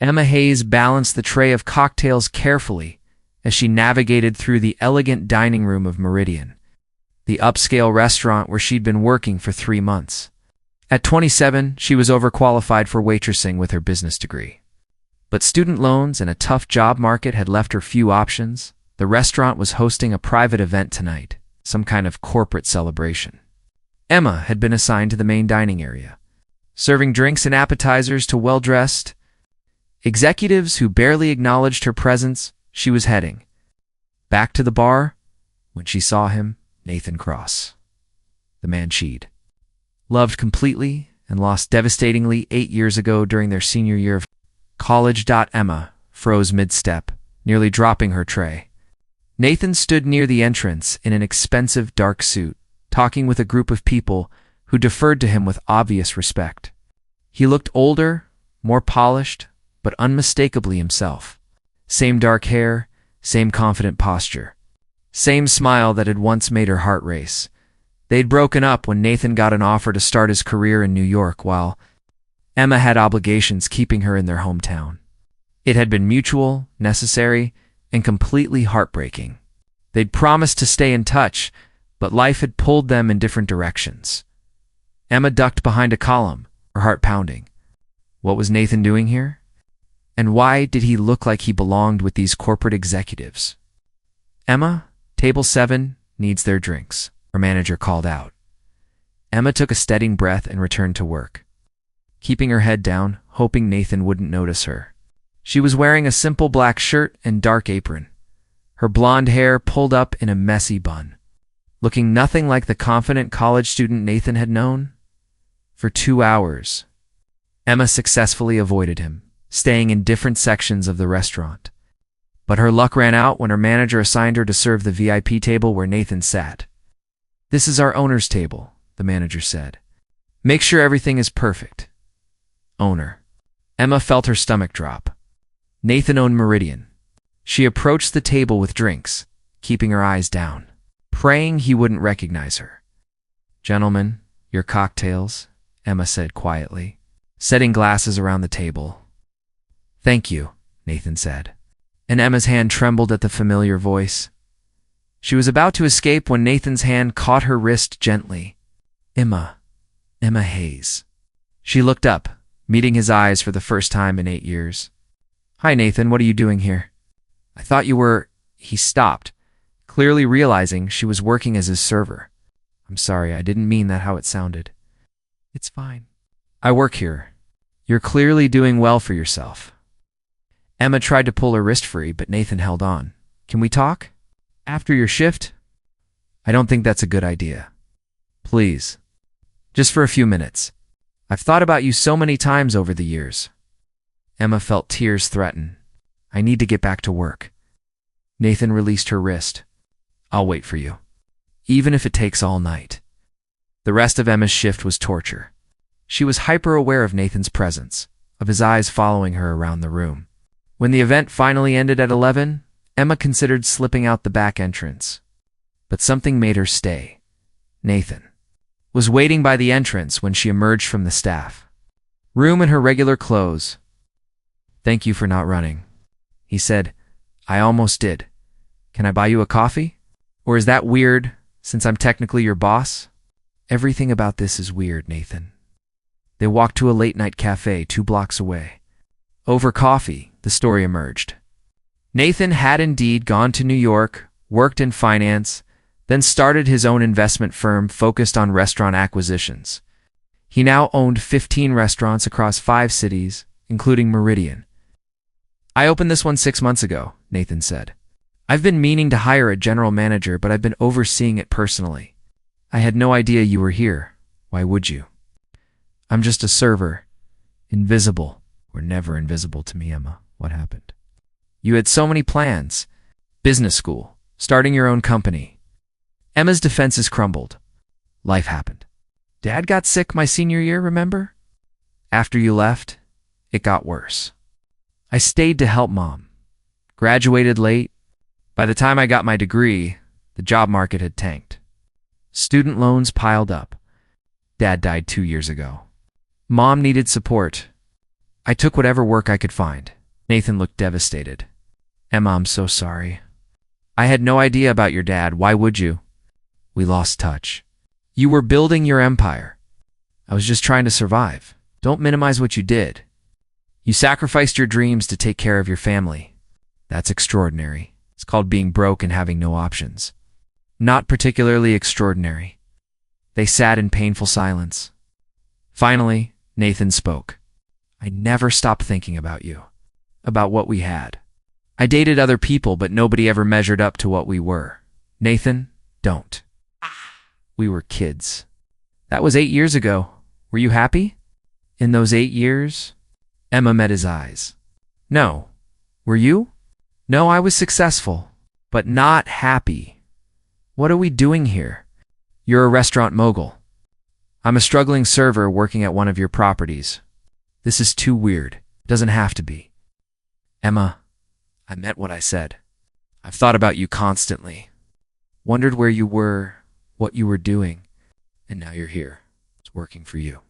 Emma Hayes balanced the tray of cocktails carefully as she navigated through the elegant dining room of Meridian, the upscale restaurant where she'd been working for 3 months. At 27, she was overqualified for waitressing with her business degree. But student loans and a tough job market had left her few options. The restaurant was hosting a private event tonight, some kind of corporate celebration. Emma had been assigned to the main dining area, serving drinks and appetizers to well-dressed executives who barely acknowledged her presence. She was heading back to the bar when she saw him, Nathan Cross, the man she'd loved completely and lost devastatingly 8 years ago during their senior year of college. Emma froze mid-step, nearly dropping her tray. Nathan stood near the entrance in an expensive dark suit, talking with a group of people who deferred to him with obvious respect. He looked older, more polished, but unmistakably himself. Same dark hair, same confident posture, same smile that had once made her heart race. They'd broken up when Nathan got an offer to start his career in New York, while Emma had obligations keeping her in their hometown. It had been mutual, necessary, and completely heartbreaking. They'd promised to stay in touch, but life had pulled them in different directions. Emma ducked behind a column, her heart pounding. What was Nathan doing here? And why did he look like he belonged with these corporate executives? "Emma, table 7 needs their drinks," her manager called out. Emma took a steadying breath and returned to work, keeping her head down, hoping Nathan wouldn't notice her. She was wearing a simple black shirt and dark apron, her blonde hair pulled up in a messy bun, looking nothing like the confident college student Nathan had known. For 2 hours, Emma successfully avoided him, staying in different sections of the restaurant. But her luck ran out when her manager assigned her to serve the VIP table where Nathan sat. "This is our owner's table," the manager said. "Make sure everything is perfect." Owner. Emma felt her stomach drop. Nathan owned Meridian. She approached the table with drinks, keeping her eyes down, praying he wouldn't recognize her. "Gentlemen, your cocktails," Emma said quietly, setting glasses around the table. "Thank you," Nathan said, and Emma's hand trembled at the familiar voice. She was about to escape when Nathan's hand caught her wrist gently. Emma Hayes." She looked up, meeting his eyes for the first time in 8 years. "Hi, Nathan, what are you doing here?" "I thought you were—" He stopped, clearly realizing she was working as his server. "I'm sorry, I didn't mean that how it sounded." "It's fine. I work here. You're clearly doing well for yourself." Emma tried to pull her wrist free, but Nathan held on. "Can we talk? After your shift?" "I don't think that's a good idea. Please. Just for a few minutes. I've thought about you so many times over the years." Emma felt tears threaten. "I need to get back to work." Nathan released her wrist. "I'll wait for you, even if it takes all night." The rest of Emma's shift was torture. She was hyper-aware of Nathan's presence, of his eyes following her around the room. When the event finally ended at 11, Emma considered slipping out the back entrance. But something made her stay. Nathan was waiting by the entrance when she emerged from the staff room in her regular clothes. "Thank you for not running," he said. "I almost did. Can I buy you a coffee? Or is that weird, since I'm technically your boss?" "Everything about this is weird, Nathan." They walked to a late-night cafe 2 blocks away. Over coffee, the story emerged. Nathan had indeed gone to New York, worked in finance, then started his own investment firm focused on restaurant acquisitions. He now owned 15 restaurants across 5 cities, including Meridian. "I opened this one 6 months ago," Nathan said. "I've been meaning to hire a general manager, but I've been overseeing it personally. I had no idea you were here. Why would you?" "I'm just a server. Invisible." "We're never invisible to me, Emma. What happened?" "You had so many plans. Business school, starting your own company." Emma's defenses crumbled. "Life happened. Dad got sick my senior year, remember? After you left, it got worse. I stayed to help Mom. Graduated late. By the time I got my degree, the job market had tanked. Student loans piled up. Dad died 2 years ago. Mom needed support. I took whatever work I could find. Nathan looked devastated. Emma, I'm so sorry. I had no idea about your dad. Why would you? We lost touch. You were building your empire. I was just trying to survive. Don't minimize what you did. You sacrificed your dreams to take care of your family. That's extraordinary. It's called being broke and having no options. Not particularly extraordinary. They sat in painful silence. Finally, Nathan spoke. I never stopped thinking about you, about what we had. I dated other people, but nobody ever measured up to what we were. Nathan, don't. We were kids. That was 8 years ago. Were you happy? In those 8 years? Emma met his eyes. No. Were you? No, I was successful, but not happy. What are we doing here? You're a restaurant mogul. I'm a struggling server working at one of your properties. This is too weird. Doesn't have to be. Emma, I meant what I said. I've thought about you constantly. Wondered where you were, what you were doing, and now you're here. It's working for you.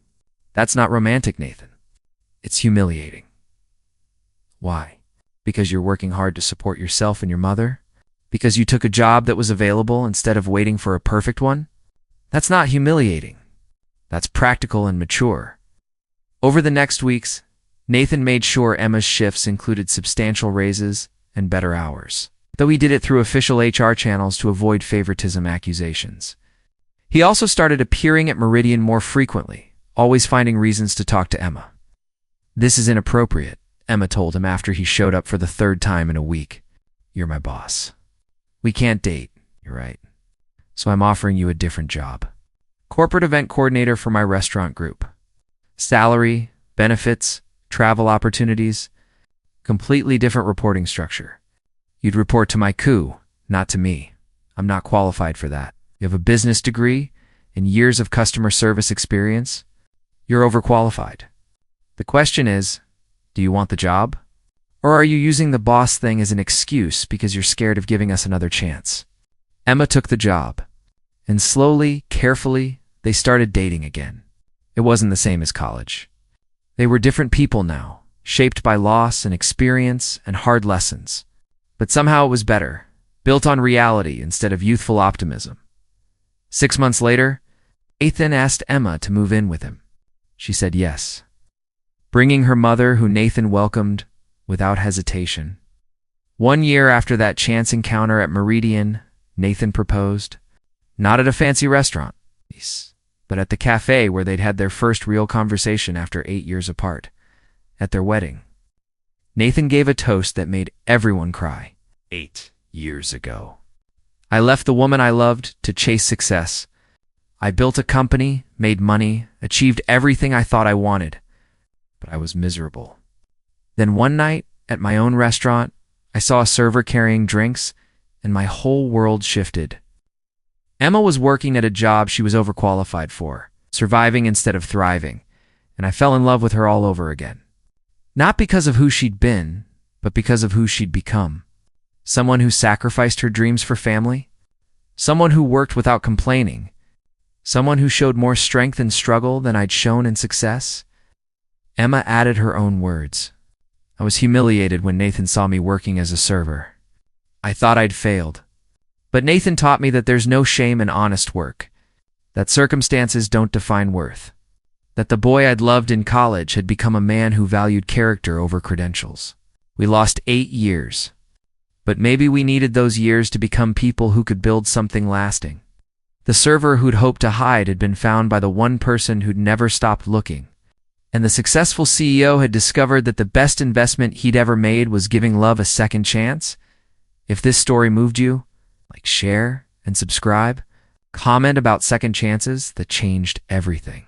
That's not romantic, Nathan. It's humiliating. Why? Because you're working hard to support yourself and your mother? Because you took a job that was available instead of waiting for a perfect one? That's not humiliating. That's practical and mature. Over the next weeks, Nathan made sure Emma's shifts included substantial raises and better hours, though he did it through official HR channels to avoid favoritism accusations. He also started appearing at Meridian more frequently, always finding reasons to talk to Emma. This is inappropriate, Emma told him after he showed up for the 3rd time in a week. You're my boss. We can't date, you're right. So I'm offering you a different job. Corporate event coordinator for my restaurant group. Salary, benefits, travel opportunities, completely different reporting structure. You'd report to my crew, not to me. I'm not qualified for that. You have a business degree and years of customer service experience. You're overqualified. The question is, do you want the job? Or are you using the boss thing as an excuse because you're scared of giving us another chance? Emma took the job, and slowly, carefully, they started dating again. It wasn't the same as college. They were different people now, shaped by loss and experience and hard lessons. But somehow it was better, built on reality instead of youthful optimism. 6 months later, Nathan asked Emma to move in with him. She said yes, bringing her mother, who Nathan welcomed without hesitation. 1 year after that chance encounter at Meridian, Nathan proposed, not at a fancy restaurant, but at the cafe where they'd had their first real conversation after 8 years apart, at their wedding. Nathan gave a toast that made everyone cry. 8 years ago. I left the woman I loved to chase success. I built a company, made money, achieved everything I thought I wanted, but I was miserable. Then one night, at my own restaurant, I saw a server carrying drinks, and my whole world shifted. Emma was working at a job she was overqualified for, surviving instead of thriving, and I fell in love with her all over again. Not because of who she'd been, but because of who she'd become. Someone who sacrificed her dreams for family. Someone who worked without complaining. Someone who showed more strength in struggle than I'd shown in success. Emma added her own words. I was humiliated when Nathan saw me working as a server. I thought I'd failed. But Nathan taught me that there's no shame in honest work, that circumstances don't define worth, that the boy I'd loved in college had become a man who valued character over credentials. We lost 8 years, but maybe we needed those years to become people who could build something lasting. The server who'd hoped to hide had been found by the one person who'd never stopped looking, and the successful CEO had discovered that the best investment he'd ever made was giving love a second chance. If this story moved you, like, share and subscribe, comment about second chances that changed everything.